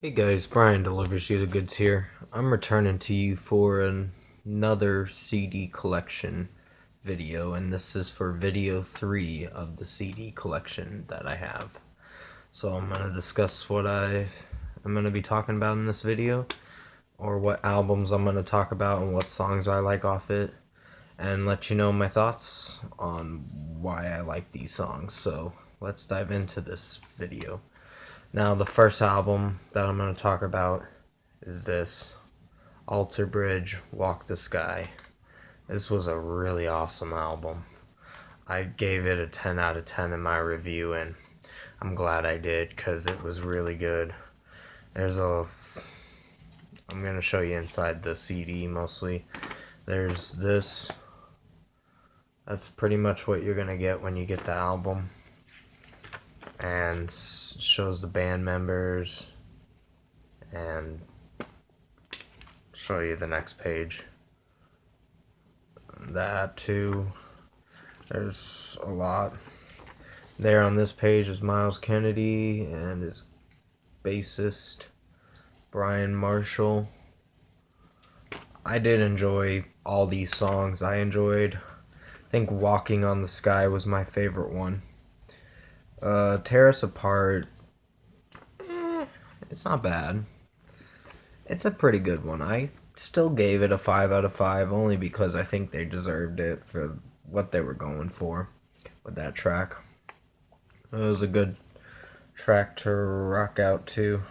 Hey guys, Brian delivers you the goods here. I'm returning to you for another CD collection video, and this is for video 3 of the CD collection that I have. So I'm going to discuss what I'm going to be talking about in this video, or what albums I'm going to talk about and what songs I like off it, and let you know my thoughts on why I like these songs. So let's dive into this video. Now, the first album that I'm going to talk about is this Alter Bridge, Walk the Sky. This was a really awesome album. I gave it a 10 out of 10 in my review, and I'm glad I did because it was really good. I'm going to show you inside the CD mostly. There's this. That's pretty much what you're going to get when you get the album. And shows the band members, and show you the next page. That too. There's a lot. There on this page is Miles Kennedy and his bassist Brian Marshall. I did enjoy all these songs. I think Walking on the Sky was my favorite one. Tear Us Apart, it's not bad. It's a pretty good one. I still gave it a 5 out of 5 only because I think they deserved it for what they were going for with that track. It was a good track to rock out to.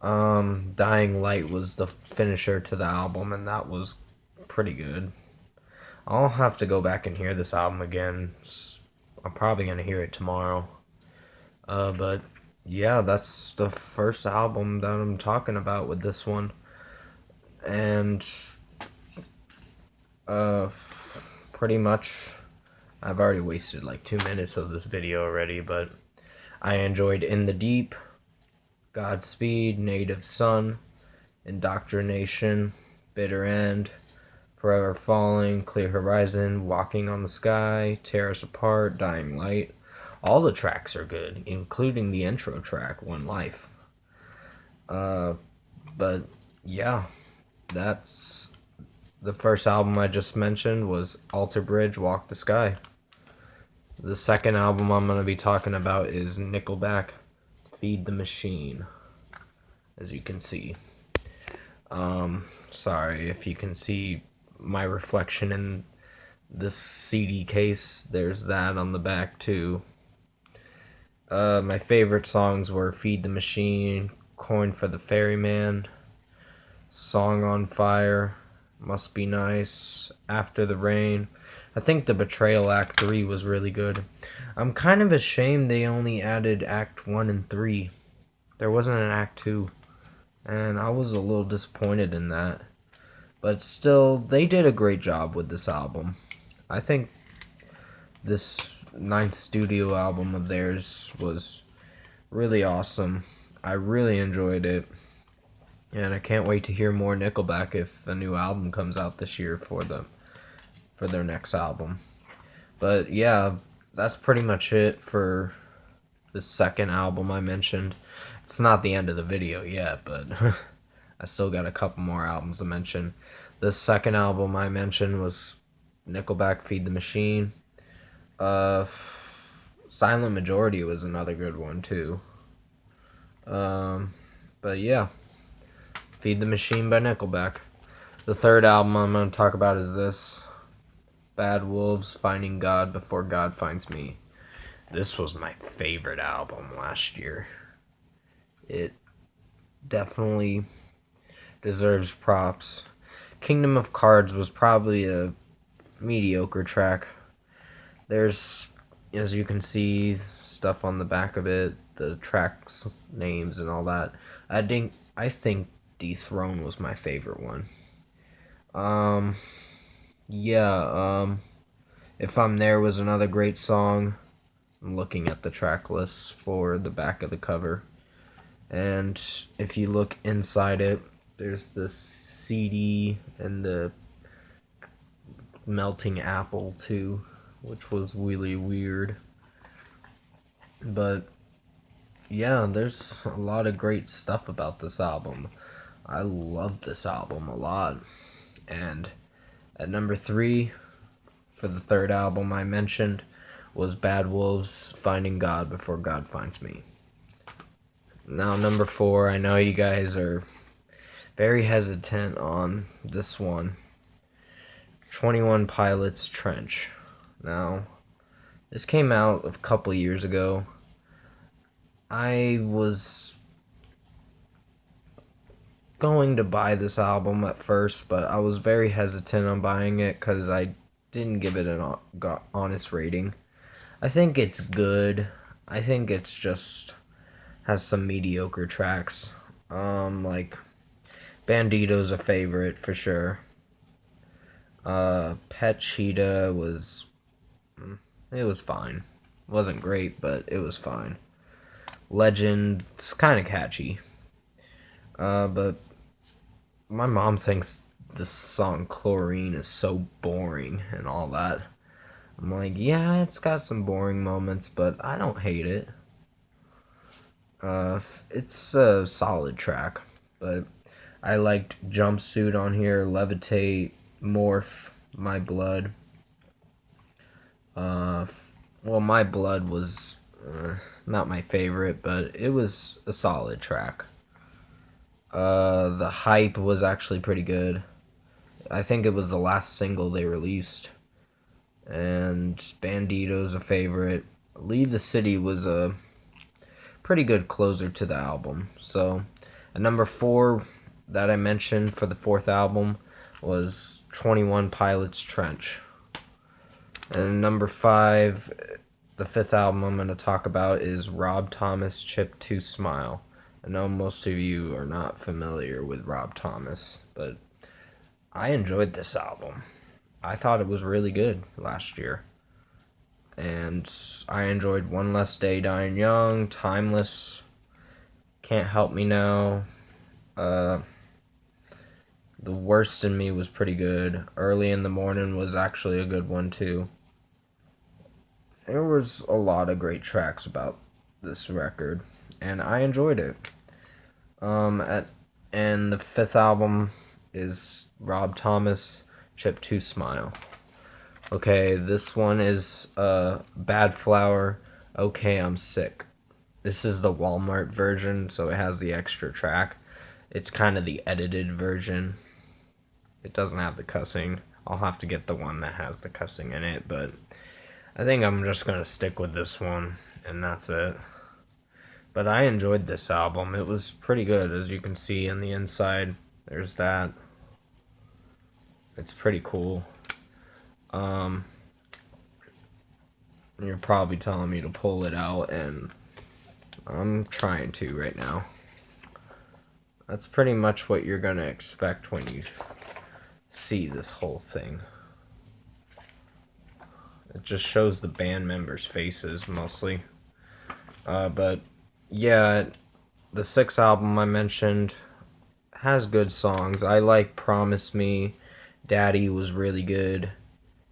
Dying Light was the finisher to the album, and that was pretty good. I'll have to go back and hear this album again. I'm probably going to hear it tomorrow. But yeah, that's the first album that I'm talking about with this one. And pretty much I've already wasted like 2 minutes of this video already, but I enjoyed In the Deep, Godspeed, Native Son, Indoctrination, Bitter End, Forever Falling, Clear Horizon, Walking on the Sky, Tear Us Apart, Dying Light. All the tracks are good, including the intro track, One Life. But yeah, that's the first album I just mentioned was Alter Bridge, Walk the Sky. The second album I'm going to be talking about is Nickelback, Feed the Machine, as you can see. Sorry if you can see my reflection in this CD case. There's that on the back too. My favorite songs were Feed the Machine, Coin for the Ferryman, Song on Fire, Must Be Nice, After the Rain. I think the Betrayal Act 3 was really good. I'm kind of ashamed they only added Act 1 and 3. There wasn't an Act 2. And I was a little disappointed in that. But still, they did a great job with this album. I think this ninth studio album of theirs was really awesome. I really enjoyed it. And I can't wait to hear more Nickelback if a new album comes out this year for their next album. But yeah, that's pretty much it for the second album I mentioned. It's not the end of the video yet, but I still got a couple more albums to mention. The second album I mentioned was Nickelback, Feed the Machine. Silent Majority was another good one too. But yeah, Feed the Machine by Nickelback. The third album I'm going to talk about is this, Bad Wolves, Finding God Before God Finds Me. This was my favorite album last year. It definitely deserves props. Kingdom of Cards was probably a mediocre track. There's, as you can see, stuff on the back of it, the tracks names and all that. I think Dethrone was my favorite one. If I'm There was another great song. I'm looking at the track list for the back of the cover. And if you look inside it, there's the CD and the melting apple too, which was really weird. But Yeah, there's a lot of great stuff about this album. I love this album a lot. And at number 3, for the third album I mentioned, was Bad Wolves Finding God Before God Finds Me. Now, number 4, I know you guys are very hesitant on this one. 21 Pilots Trench. Now, this came out a couple years ago. I was going to buy this album at first, but I was very hesitant on buying it because I didn't give it an honest rating. I think it's good. I think it's just has some mediocre tracks. Like Bandito's a favorite for sure. Pet Cheetah was it was fine. Wasn't great, but it was fine. Legend, it's kind of catchy. But my mom thinks this song Chlorine is so boring and all that. I'm like, yeah, it's got some boring moments, but I don't hate it. It's a solid track, but I liked Jumpsuit on here, Levitate, Morph, My Blood. Well, My Blood was not my favorite, but it was a solid track. The Hype was actually pretty good. I think it was the last single they released. And Bandito's a favorite. Leave the City was a pretty good closer to the album. So, at number 4 that I mentioned for the fourth album was 21 Pilots Trench. And number 5, the fifth album I'm going to talk about is Rob Thomas Chip 2 Smile. I know most of you are not familiar with Rob Thomas, but I enjoyed this album. I thought it was really good last year. And I enjoyed One Less Day Dying Young, Timeless, Can't Help Me Now. The Worst in Me was pretty good. Early in the Morning was actually a good one too. There was a lot of great tracks about this record, and I enjoyed it. And the fifth album is Rob Thomas, Chip 2 Smile. Okay, this one is Bad Flower, Okay I'm Sick. This is the Walmart version, so it has the extra track. It's kind of the edited version. It doesn't have the cussing. I'll have to get the one that has the cussing in it, but I think I'm just going to stick with this one, and that's it. But I enjoyed this album. It was pretty good, as you can see on the inside. There's that. It's pretty cool. You're probably telling me to pull it out, and I'm trying to right now. That's pretty much what you're going to expect when you see this whole thing. It just shows the band members' faces mostly. But yeah, the sixth album I mentioned has good songs. I like Promise Me. Daddy was really good.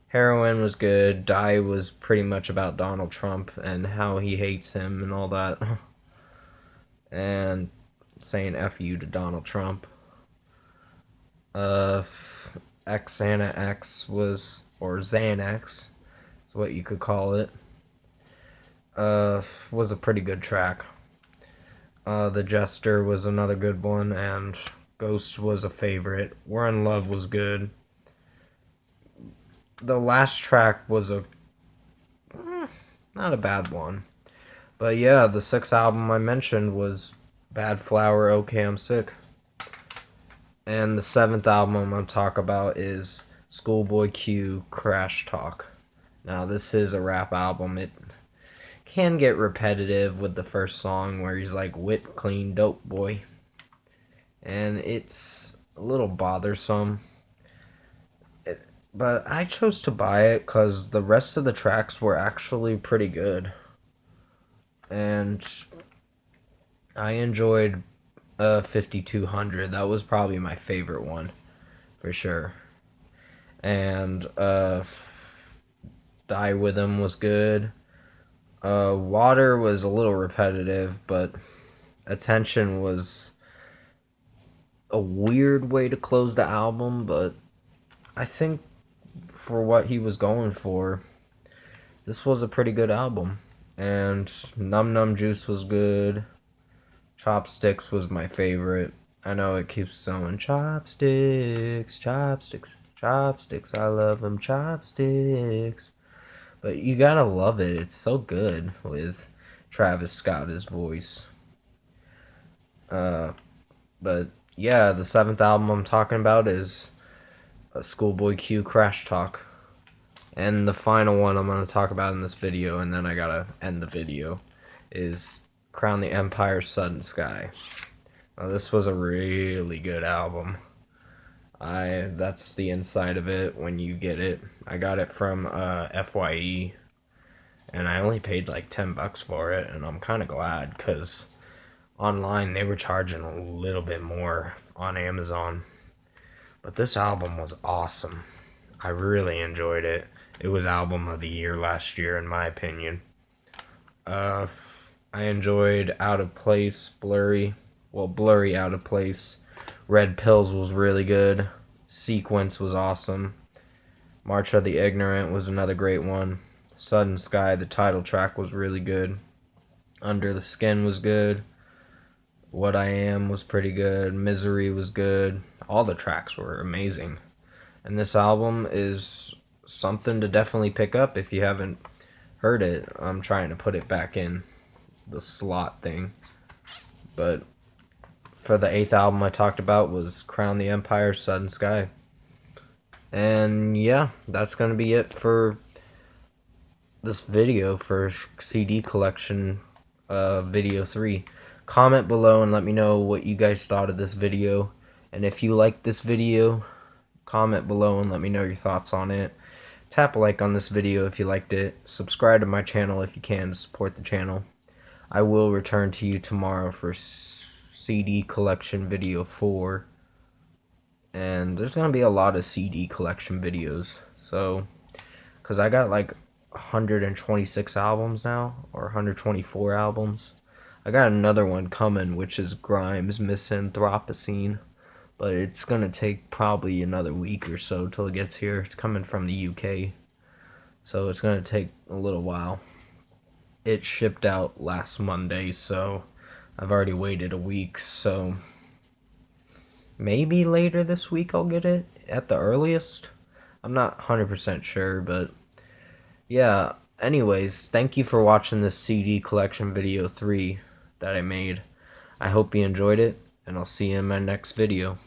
Heroin was good. Die was pretty much about Donald Trump and how he hates him and all that. And saying F you to Donald Trump. Xana X was, or Xanax, is what you could call it. Was a pretty good track. The Jester was another good one, and Ghost was a favorite. We're in Love was good. The last track was not a bad one. But yeah, the sixth album I mentioned was Bad Flower, Okay I'm Sick. And the seventh album I'm going to talk about is Schoolboy Q, Crash Talk. Now, this is a rap album. It can get repetitive with the first song where he's like, "Whip clean dope boy." And it's a little bothersome. But I chose to buy it because the rest of the tracks were actually pretty good. And I enjoyed 5200. That was probably my favorite one, for sure. And Die With Him was good. Water was a little repetitive, but Attention was a weird way to close the album, but I think for what he was going for, this was a pretty good album. And Num Num Juice was good. Chopsticks was my favorite. I know it keeps saying chopsticks, chopsticks, chopsticks. I love them chopsticks. But you gotta love it. It's so good with Travis Scott's voice. Uh, but yeah, the seventh album I'm talking about is a Schoolboy Q Crash Talk. And the final one I'm going to talk about in this video, and then I gotta end the video, is Crown the Empire Sudden Sky. Now, this was a really good album. That's the inside of it when you get it. I got it from FYE, and I only paid like $10 for it, and I'm kind of glad because online they were charging a little bit more on Amazon. But this album was awesome. I really enjoyed it. It was album of the year last year, in my opinion. I enjoyed Out of Place, Blurry Out of Place. Red Pills was really good. Sequence was awesome. March of the Ignorant was another great one. Sudden Sky, the title track, was really good. Under the Skin was good. What I Am was pretty good. Misery was good. All the tracks were amazing. And this album is something to definitely pick up if you haven't heard it. I'm trying to put it back in the slot thing. But for the 8th album I talked about was Crown the Empire, Sudden Sky. And yeah, that's going to be it for this video for CD collection video 3. Comment below and let me know what you guys thought of this video. And if you liked this video, comment below and let me know your thoughts on it. Tap a like on this video if you liked it. Subscribe to my channel if you can to support the channel. I will return to you tomorrow for CD collection video 4. And there's going to be a lot of CD collection videos. So, because I got like 126 albums now, or 124 albums. I got another one coming, which is Grimes Misanthropocene. But it's going to take probably another week or so till it gets here. It's coming from the UK. So it's going to take a little while. It shipped out last Monday, so I've already waited a week. So maybe later this week I'll get it at the earliest. I'm not 100% sure, but yeah. Anyways, thank you for watching this CD collection video 3 that I made. I hope you enjoyed it, and I'll see you in my next video.